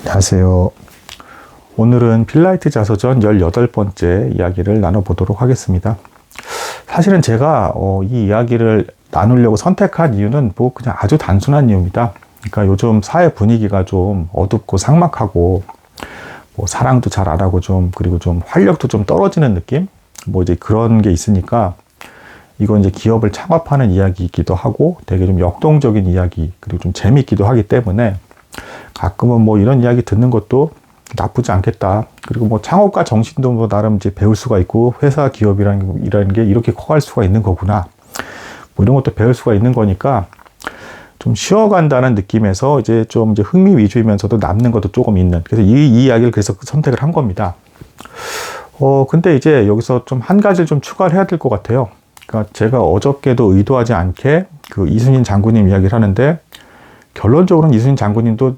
안녕하세요. 오늘은 필라이트 자서전 18번째 이야기를 나눠보도록 하겠습니다. 사실은 제가 이 이야기를 나누려고 선택한 이유는 그냥 아주 단순한 이유입니다. 그러니까 요즘 사회 분위기가 좀 어둡고 삭막하고 사랑도 잘 안 하고 그리고 좀 활력도 좀 떨어지는 느낌? 이제 그런 게 있으니까 이건 이제 기업을 창업하는 이야기이기도 하고 되게 좀 역동적인 이야기 그리고 좀 재밌기도 하기 때문에 가끔은 이런 이야기 듣는 것도 나쁘지 않겠다. 그리고 창업가 정신도 나름 이제 배울 수가 있고 회사 기업이라는 게 이렇게 커갈 수가 있는 거구나. 이런 것도 배울 수가 있는 거니까 좀 쉬어간다는 느낌에서 이제 흥미 위주이면서도 남는 것도 조금 있는. 그래서 이 이야기를 그래서 선택을 한 겁니다. 근데 이제 여기서 좀 한 가지를 좀 추가를 해야 될 것 같아요. 그러니까 제가 어저께도 의도하지 않게 그 이순신 장군님 이야기를 하는데 결론적으로는 이순신 장군님도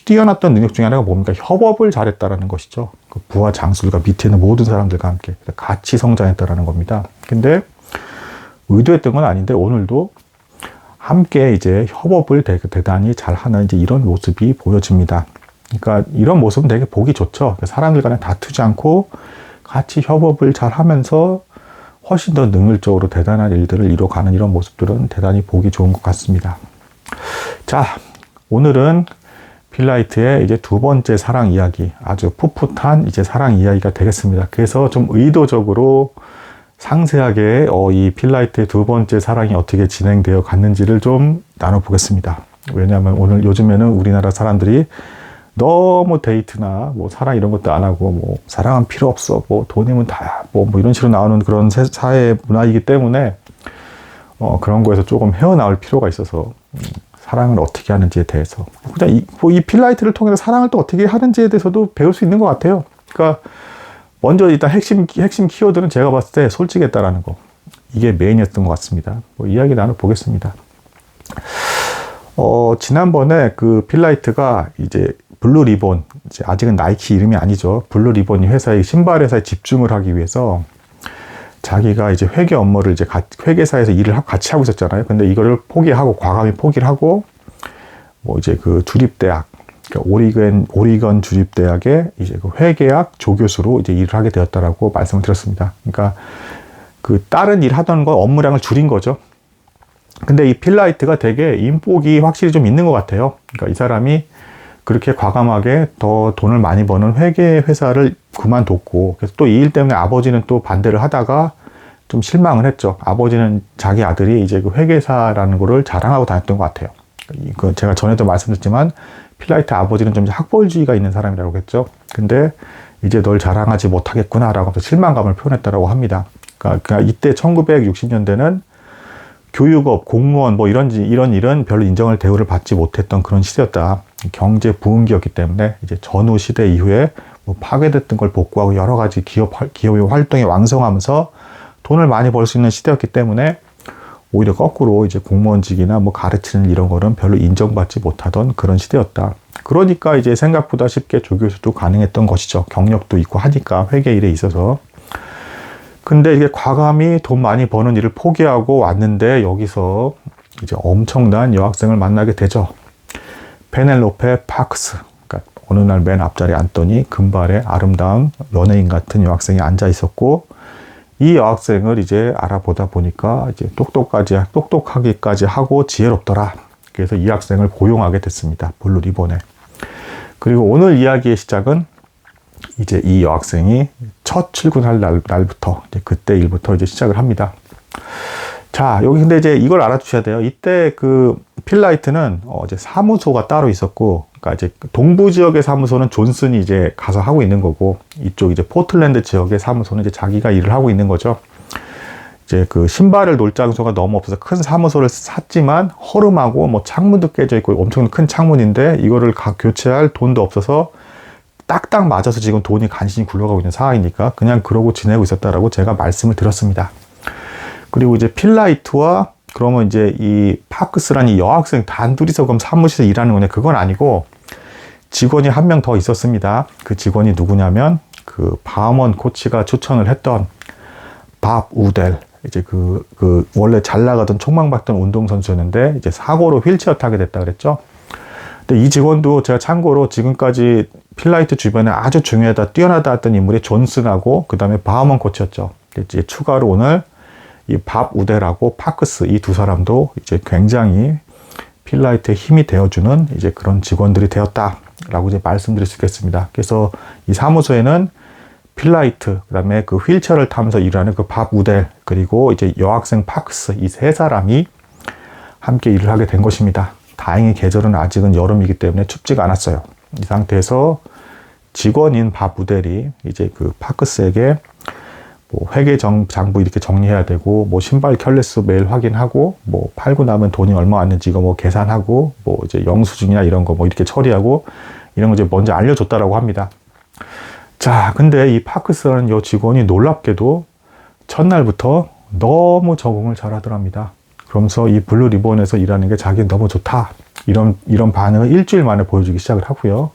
뛰어났던 능력 중에 하나가 뭡니까? 협업을 잘했다라는 것이죠. 그 부하 장수들과 밑에 있는 모든 사람들과 함께 같이 성장했다라는 겁니다. 근데 의도했던 건 아닌데 오늘도 함께 이제 협업을 대단히 잘하는 이제 이런 모습이 보여집니다. 그러니까 이런 모습은 되게 보기 좋죠. 사람들 간에 다투지 않고 같이 협업을 잘하면서 훨씬 더 능률적으로 대단한 일들을 이뤄가는 이런 모습들은 대단히 보기 좋은 것 같습니다. 자, 오늘은 필라이트의 이제 두 번째 사랑 이야기, 아주 풋풋한 이제 사랑 이야기가 되겠습니다. 그래서 좀 의도적으로 상세하게 이 필라이트의 두 번째 사랑이 어떻게 진행되어 갔는지를 좀 나눠보겠습니다. 왜냐하면 요즘에는 우리나라 사람들이 너무 데이트나 사랑 이런 것도 안 하고 사랑은 필요 없어, 돈이면 다야, 이런 식으로 나오는 그런 사회 문화이기 때문에 그런 거에서 조금 헤어나올 필요가 있어서 사랑을 어떻게 하는지에 대해서 그냥 이 필라이트를 통해서 사랑을 또 어떻게 하는지에 대해서도 배울 수 있는 것 같아요. 그러니까 먼저 일단 핵심 키워드는 제가 봤을 때 솔직했다라는 거, 이게 메인이었던 것 같습니다. 이야기 나눠보겠습니다. 지난번에 그 필라이트가 이제 블루 리본, 이제 아직은 나이키 이름이 아니죠. 블루 리본이 신발 회사에 집중을 하기 위해서 자기가 이제 회계 업무를 이제 회계사에서 일을 같이 하고 있었잖아요. 근데 이거를 과감히 포기를 하고, 이제 그 주립대학, 그러니까 오리건 주립대학의 이제 그 회계학 조교수로 이제 일을 하게 되었다라고 말씀을 드렸습니다. 그러니까 그 다른 일 하던 거 업무량을 줄인 거죠. 근데 이 필라이트가 되게 인복이 확실히 좀 있는 것 같아요. 그러니까 이 사람이 그렇게 과감하게 더 돈을 많이 버는 회계 회사를 그만뒀고, 그래서 또 이 일 때문에 아버지는 또 반대를 하다가 좀 실망을 했죠. 아버지는 자기 아들이 이제 그 회계사라는 거를 자랑하고 다녔던 것 같아요. 제가 전에도 말씀드렸지만 필라이트 아버지는 좀 학벌주의가 있는 사람이라고 했죠. 근데 이제 널 자랑하지 못하겠구나라고 하면서 실망감을 표현했다고 합니다. 그러니까 이때 1960년대는 교육업, 공무원 이런 일은 별로 대우를 받지 못했던 그런 시대였다. 경제 부흥기였기 때문에 이제 전후 시대 이후에 파괴됐던 걸 복구하고 여러 가지 기업의 활동이 왕성하면서 돈을 많이 벌 수 있는 시대였기 때문에 오히려 거꾸로 이제 공무원직이나 가르치는 이런 거는 별로 인정받지 못하던 그런 시대였다. 그러니까 이제 생각보다 쉽게 조교수도 가능했던 것이죠. 경력도 있고 하니까 회계 일에 있어서. 근데 이게 과감히 돈 많이 버는 일을 포기하고 왔는데 여기서 이제 엄청난 여학생을 만나게 되죠. 페넬로페 파크스. 그러니까 어느 날 맨 앞자리에 앉더니 금발의 아름다운 연예인 같은 여학생이 앉아 있었고, 이 여학생을 이제 알아보다 보니까 이제 똑똑하기까지 하고 지혜롭더라. 그래서 이 학생을 고용하게 됐습니다. 블루 리본에. 그리고 오늘 이야기의 시작은 이제 이 여학생이 첫 출근할 날부터, 이제 그때 일부터 이제 시작을 합니다. 자, 여기 근데 이제 이걸 알아두셔야 돼요. 이때 그 필라이트는 이제 사무소가 따로 있었고, 그러니까 이제 동부 지역의 사무소는 존슨이 이제 가서 하고 있는 거고, 이쪽 이제 포틀랜드 지역의 사무소는 이제 자기가 일을 하고 있는 거죠. 이제 그 신발을 놓을 장소가 너무 없어서 큰 사무소를 샀지만 허름하고 창문도 깨져 있고 엄청 큰 창문인데 이거를 교체할 돈도 없어서 딱딱 맞아서 지금 돈이 간신히 굴러가고 있는 상황이니까 그냥 그러고 지내고 있었다라고 제가 말씀을 드렸습니다. 그리고 이제 필라이트와 그러면 이제 이 파크스라는 이 여학생 단둘이서 그럼 사무실에서 일하는 거냐? 그건 아니고 직원이 한 명 더 있었습니다. 그 직원이 누구냐면 그 바먼 코치가 추천을 했던 밥 우델. 이제 원래 잘 나가던 촉망받던 운동선수였는데 이제 사고로 휠체어 타게 됐다 그랬죠. 근데 이 직원도 제가 참고로 지금까지 필라이트 주변에 아주 중요하다, 뛰어나다 했던 인물이 존슨하고 그 다음에 바하먼 코치였죠. 이제 추가로 오늘 이 밥 우델하고 파크스 이 두 사람도 이제 굉장히 필라이트의 힘이 되어주는 이제 그런 직원들이 되었다라고 이제 말씀드릴 수 있겠습니다. 그래서 이 사무소에는 필라이트, 그 다음에 그 휠체어를 타면서 일하는 그 밥 우델, 그리고 이제 여학생 파크스 이 세 사람이 함께 일을 하게 된 것입니다. 다행히 계절은 아직은 여름이기 때문에 춥지가 않았어요. 이 상태에서 직원인 밥 우델이 이제 그 파크스에게 뭐 회계 장부 이렇게 정리해야 되고, 뭐 신발 켤레수 매일 확인하고, 뭐 팔고 나면 돈이 얼마 왔는지 이거 뭐 계산하고, 뭐 이제 영수증이나 이런 거 뭐 이렇게 처리하고, 이런 거 이제 먼저 알려줬다라고 합니다. 자, 근데 이 파크스라는 이 직원이 놀랍게도 첫날부터 너무 적응을 잘 하더랍니다. 그러면서 이 블루 리본에서 일하는 게 자기는 너무 좋다. 이런 반응을 일주일 만에 보여주기 시작을 하고요.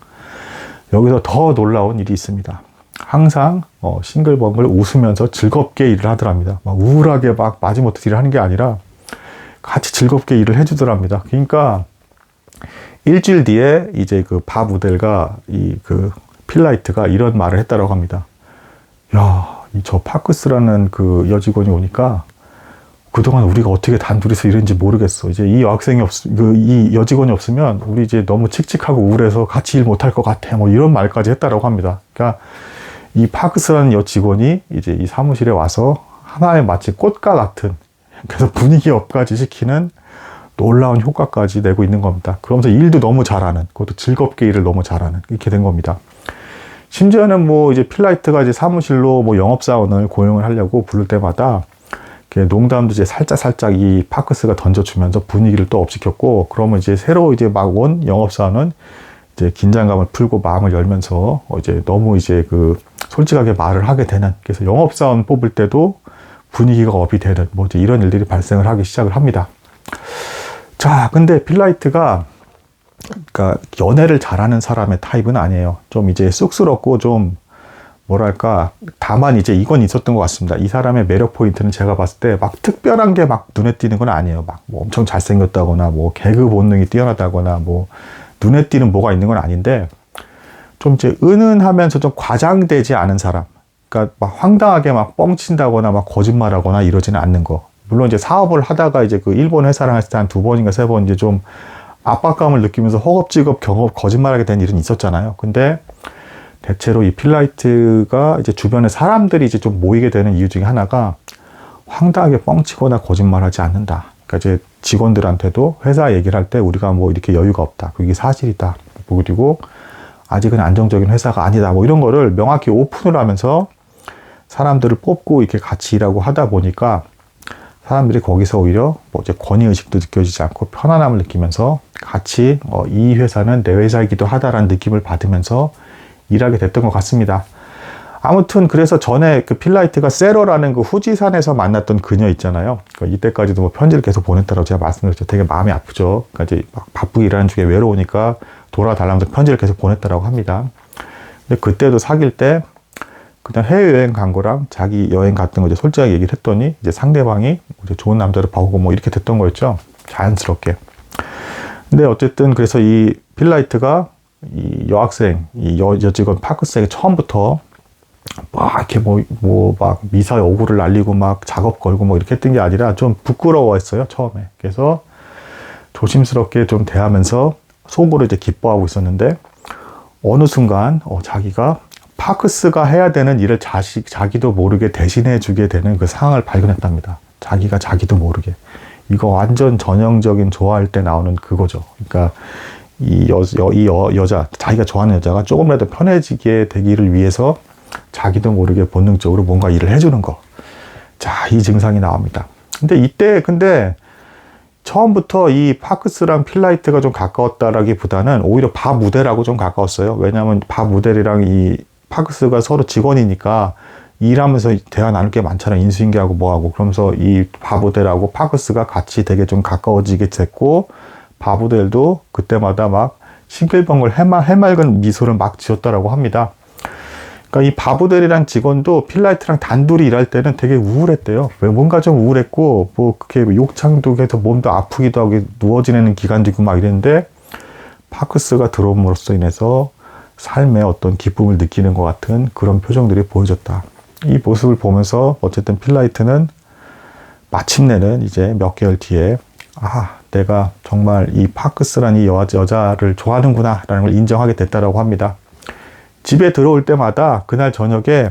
여기서 더 놀라운 일이 있습니다. 항상 싱글벙글 웃으면서 즐겁게 일을 하더랍니다. 막 우울하게 막 마지못해 일을 하는 게 아니라 같이 즐겁게 일을 해주더랍니다. 그러니까 일주일 뒤에 이제 그 밥 우델과 이 그 필라이트가 이런 말을 했다라고 합니다. 야, 저 파크스라는 그 여직원이 오니까 그동안 우리가 어떻게 단둘이서 일했는지 모르겠어. 이제 이 여학생이 이 여직원이 없으면 우리 이제 너무 칙칙하고 우울해서 같이 일 못할 것 같아. 뭐 이런 말까지 했다라고 합니다. 그러니까 이 파크스라는 여직원이 이제 이 사무실에 와서 하나의 마치 꽃과 같은, 그래서 분위기 업까지 시키는 놀라운 효과까지 내고 있는 겁니다. 그러면서 일도 너무 잘하는, 그것도 즐겁게 일을 너무 잘하는, 이렇게 된 겁니다. 심지어는 뭐 이제 필라이트가 이제 사무실로 뭐 영업사원을 고용을 하려고 부를 때마다 농담도 이제 살짝 이 파크스가 던져주면서 분위기를 또 업시켰고, 그러면 이제 새로 이제 막 온 영업사원은 이제 긴장감을 풀고 마음을 열면서 이제 너무 이제 그 솔직하게 말을 하게 되는, 그래서 영업사원 뽑을 때도 분위기가 업이 되는 뭐 이제 이런 일들이 발생을 하기 시작을 합니다. 자, 근데 필라이트가 그러니까 연애를 잘하는 사람의 타입은 아니에요. 좀 이제 쑥스럽고 좀 뭐랄까, 다만 이제 이건 있었던 것 같습니다. 이 사람의 매력 포인트는 제가 봤을 때 막 특별한 게 막 눈에 띄는 건 아니에요. 막 뭐 엄청 잘생겼다거나 뭐 개그 본능이 뛰어나다거나 뭐 눈에 띄는 뭐가 있는 건 아닌데, 좀 이제 은은하면서 좀 과장되지 않은 사람. 그러니까 막 황당하게 막 뻥친다거나 막 거짓말하거나 이러지는 않는 거. 물론 이제 사업을 하다가 이제 그 일본 회사랑 했을 때 한 2번인가 3번 이제 좀 압박감을 느끼면서 허겁지겁 거짓말하게 된 일은 있었잖아요. 근데 대체로 이 필라이트가 이제 주변에 사람들이 이제 좀 모이게 되는 이유 중에 하나가 황당하게 뻥치거나 거짓말하지 않는다. 그러니까 이제 직원들한테도 회사 얘기를 할 때 우리가 뭐 이렇게 여유가 없다. 그게 사실이다. 그리고 아직은 안정적인 회사가 아니다. 뭐 이런 거를 명확히 오픈을 하면서 사람들을 뽑고 이렇게 같이 일하고 하다 보니까 사람들이 거기서 오히려 뭐 이제 권위의식도 느껴지지 않고 편안함을 느끼면서 같이 이 회사는 내 회사이기도 하다라는 느낌을 받으면서 일하게 됐던 것 같습니다. 아무튼 그래서 전에 그 필라이트가 세러라는 그 후지산에서 만났던 그녀 있잖아요. 이때까지도 뭐 편지를 계속 보냈다고 제가 말씀드렸죠. 되게 마음이 아프죠. 그러니까 이제 막 바쁘게 일하는 중에 외로우니까 돌아달라면서 편지를 계속 보냈다고 합니다. 근데 그때도 사귈 때 그냥 해외여행 간 거랑 자기 여행 갔던 거 이제 솔직하게 얘기를 했더니 이제 상대방이 이제 좋은 남자를 봐오고 뭐 이렇게 됐던 거였죠. 자연스럽게. 근데 어쨌든 그래서 이 필라이트가 이 여학생, 이 여직원 파크스에게 처음부터 막 이렇게 막 미사에 오구를 날리고 막 작업 걸고 뭐 이렇게 했던 게 아니라 좀 부끄러워했어요, 처음에. 그래서 조심스럽게 좀 대하면서 속으로 이제 기뻐하고 있었는데 어느 순간 자기가 파크스가 해야 되는 일을 자기도 모르게 대신해 주게 되는 그 상황을 발견했답니다. 자기도 모르게. 이거 완전 전형적인 좋아할 때 나오는 그거죠. 그러니까 이 여자, 자기가 좋아하는 여자가 조금이라도 편해지게 되기를 위해서 자기도 모르게 본능적으로 뭔가 일을 해주는 거. 자, 이 증상이 나옵니다. 근데 처음부터 이 파크스랑 필라이트가 좀 가까웠다라기보다는 오히려 밥 우델하고 좀 가까웠어요. 왜냐하면 밥 우델이랑 이 파크스가 서로 직원이니까 일하면서 대화 나눌 게 많잖아요. 인수인계하고 뭐하고. 그러면서 이 밥 우델하고 파크스가 같이 되게 좀 가까워지게 됐고, 밥 우델도 그때마다 막 싱글벙글 해맑은 미소를 막 지었다라고 합니다. 그러니까 이 밥 우델이랑 직원도 필라이트랑 단둘이 일할 때는 되게 우울했대요. 왜 뭔가 좀 우울했고, 뭐 그렇게 욕창도 해서 몸도 아프기도 하고 누워 지내는 기간도 있고 막 이랬는데, 파크스가 들어옴으로써 인해서 삶의 어떤 기쁨을 느끼는 것 같은 그런 표정들이 보여졌다. 이 모습을 보면서 어쨌든 필라이트는 마침내는 이제 몇 개월 뒤에 내가 정말 이 파크스라는 이 여자를 좋아하는구나 라는 걸 인정하게 됐다라고 합니다. 집에 들어올 때마다 그날 저녁에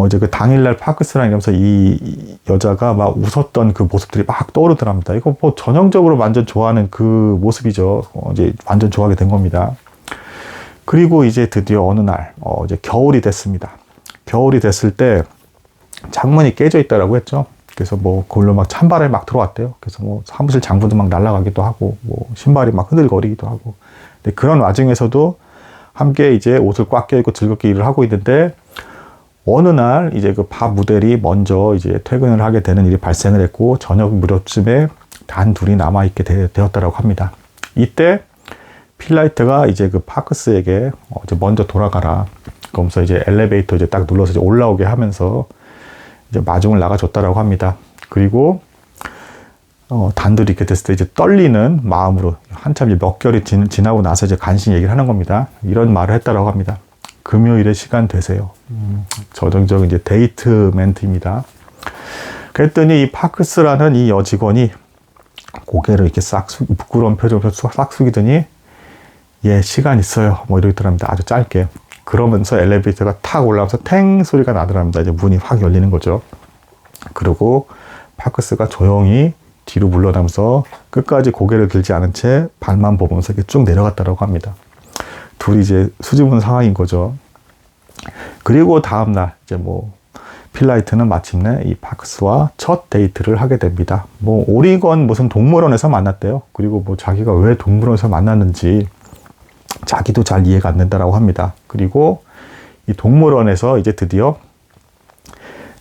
이제 그 당일날 파크스랑 이러면서 이 여자가 막 웃었던 그 모습들이 막 떠오르더랍니다. 이거 뭐 전형적으로 완전 좋아하는 그 모습이죠. 이제 완전 좋아하게 된 겁니다. 그리고 이제 드디어 어느 날 이제 겨울이 됐습니다. 겨울이 됐을 때 창문이 깨져 있다라고 했죠. 그래서 뭐 그걸로 막 찬바람이 막 들어왔대요. 그래서 뭐 사무실 장부도 막 날아가기도 하고 뭐 신발이 막 흔들거리기도 하고. 근데 그런 와중에서도 함께 이제 옷을 꽉 껴입고 즐겁게 일을 하고 있는데 어느 날 이제 그 밥 모델이 먼저 이제 퇴근을 하게 되는 일이 발생을 했고 저녁 무렵쯤에 단 둘이 남아 있게 되었다라고 합니다. 이때 필라이트가 이제 그 파크스에게 이제 먼저 돌아가라. 그러면서 이제 엘리베이터 이제 딱 눌러서 이제 올라오게 하면서 이제 마중을 나가줬다라고 합니다. 그리고 단둘이 이렇게 됐을 때 이제 떨리는 마음으로 한참 이제 몇 개월이 지나고 나서 이제 간신히 얘기를 하는 겁니다. 이런 말을 했다라고 합니다. 금요일에 시간 되세요. 전형적인 이제 데이트 멘트입니다. 그랬더니 이 파크스라는 이 여직원이 고개를 이렇게 부끄러운 표정으로 싹 숙이더니 예, 시간 있어요. 뭐 이러더랍니다. 아주 짧게. 그러면서 엘리베이터가 탁 올라가면서 탱 소리가 나더랍니다. 이제 문이 확 열리는 거죠. 그리고 파크스가 조용히 뒤로 물러나면서 끝까지 고개를 들지 않은 채 발만 보면서 이렇게 쭉 내려갔다고 합니다. 둘이 이제 수줍은 상황인 거죠. 그리고 다음날 이제 뭐 필라이트는 마침내 이 파크스와 첫 데이트를 하게 됩니다. 뭐 오리건 무슨 동물원에서 만났대요. 그리고 뭐 자기가 왜 동물원에서 만났는지 자기도 잘 이해가 안 된다라고 합니다. 그리고 이 동물원에서 이제 드디어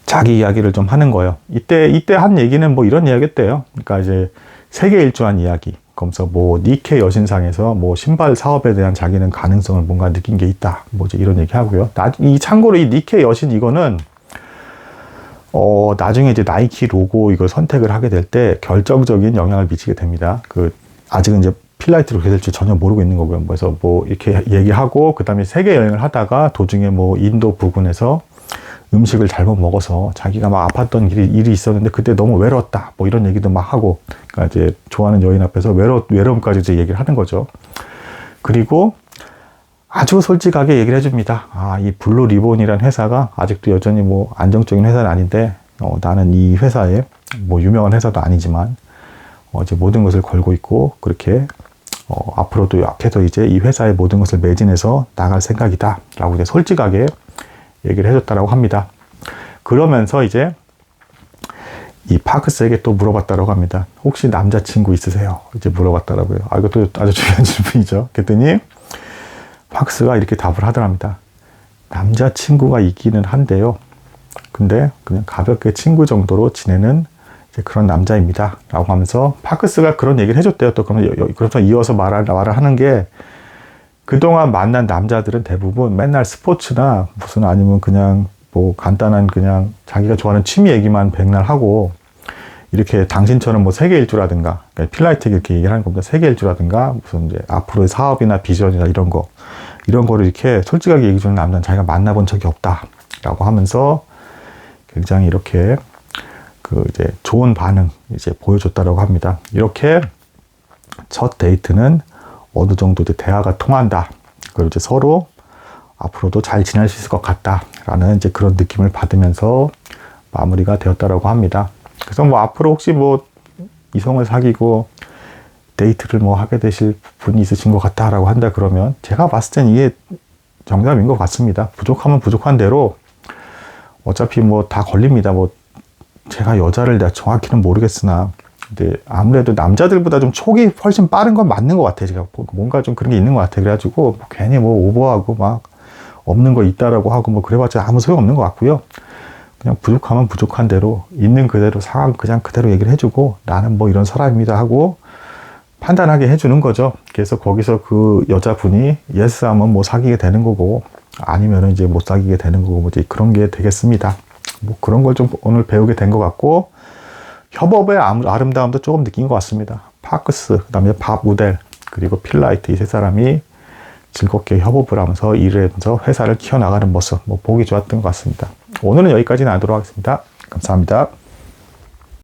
자기 이야기를 좀 하는 거예요. 이때 한 얘기는 뭐 이런 이야기였대요. 그러니까 이제 세계 일주한 이야기. 그러면서 뭐 니케 여신상에서 뭐 신발 사업에 대한 자기는 가능성을 뭔가 느낀 게 있다. 뭐 이제 이런 얘기 하고요. 참고로 이 니케 여신 이거는 나중에 이제 나이키 로고 이걸 선택을 하게 될 때 결정적인 영향을 미치게 됩니다. 아직은 이제 필라이트로 그렇게 될지 전혀 모르고 있는 거고요. 그래서 뭐 이렇게 얘기하고 그다음에 세계 여행을 하다가 도중에 뭐 인도 부근에서 음식을 잘못 먹어서 자기가 막 아팠던 일이 있었는데 그때 너무 외로웠다. 뭐 이런 얘기도 막 하고, 그러니까 이제 좋아하는 여인 앞에서 외로움까지 이제 얘기를 하는 거죠. 그리고 아주 솔직하게 얘기를 해줍니다. 이 블루 리본이라는 회사가 아직도 여전히 뭐 안정적인 회사는 아닌데, 나는 이 회사에 뭐 유명한 회사도 아니지만, 이제 모든 것을 걸고 있고, 그렇게, 앞으로도 약해서 이제 이 회사의 모든 것을 매진해서 나갈 생각이다. 라고 이제 솔직하게 얘기를 해줬다라고 합니다. 그러면서 이제 이 파크스에게 또 물어봤다라고 합니다. 혹시 남자친구 있으세요? 이제 물어봤다라고요. 이것도 아주 중요한 질문이죠. 그랬더니 파크스가 이렇게 답을 하더랍니다. 남자친구가 있기는 한데요. 근데 그냥 가볍게 친구 정도로 지내는 이제 그런 남자입니다. 라고 하면서 파크스가 그런 얘기를 해줬대요. 또 그러면서 이어서 말을 하는 게 그동안 만난 남자들은 대부분 맨날 스포츠나 무슨 아니면 그냥 뭐 간단한 그냥 자기가 좋아하는 취미 얘기만 백날 하고 이렇게 당신처럼 뭐 세계 일주라든가 그러니까 필라이트에게 이렇게 얘기를 하는 겁니다. 세계 일주라든가 무슨 이제 앞으로의 사업이나 비전이나 이런 거를 이렇게 솔직하게 얘기해 주는 남자는 자기가 만나본 적이 없다라고 하면서 굉장히 이렇게 이제 좋은 반응 이제 보여줬다라고 합니다. 이렇게 첫 데이트는 어느 정도 이제 대화가 통한다. 그리고 이제 서로 앞으로도 잘 지낼 수 있을 것 같다라는 이제 그런 느낌을 받으면서 마무리가 되었다라고 합니다. 그래서 뭐 앞으로 혹시 뭐 이성을 사귀고 데이트를 뭐 하게 되실 분이 있으신 것 같다라고 한다 그러면 제가 봤을 땐 이게 정답인 것 같습니다. 부족하면 부족한 대로 어차피 뭐 다 걸립니다. 뭐 제가 여자를 내가 정확히는 모르겠으나 근데 아무래도 남자들보다 좀 촉이 훨씬 빠른 건 맞는 것 같아요. 제가 뭔가 좀 그런 게 있는 것 같아요. 그래가지고 괜히 뭐 오버하고 막 없는 거 있다라고 하고 뭐 그래봤자 아무 소용 없는 것 같고요. 그냥 부족하면 부족한 대로 있는 그대로 상황 그냥 그대로 얘기를 해주고 나는 뭐 이런 사람입니다 하고 판단하게 해주는 거죠. 그래서 거기서 그 여자분이 예스 하면 뭐 사귀게 되는 거고 아니면은 이제 못 사귀게 되는 거고 뭐 이제 그런 게 되겠습니다. 뭐 그런 걸 좀 오늘 배우게 된 것 같고 협업의 아름다움도 조금 느낀 것 같습니다. 파크스, 그 다음에 밥 모델, 그리고 필라이트 이 세 사람이 즐겁게 협업을 하면서 일을 하면서 회사를 키워나가는 모습 보기 좋았던 것 같습니다. 오늘은 여기까지 나누도록 하겠습니다. 감사합니다.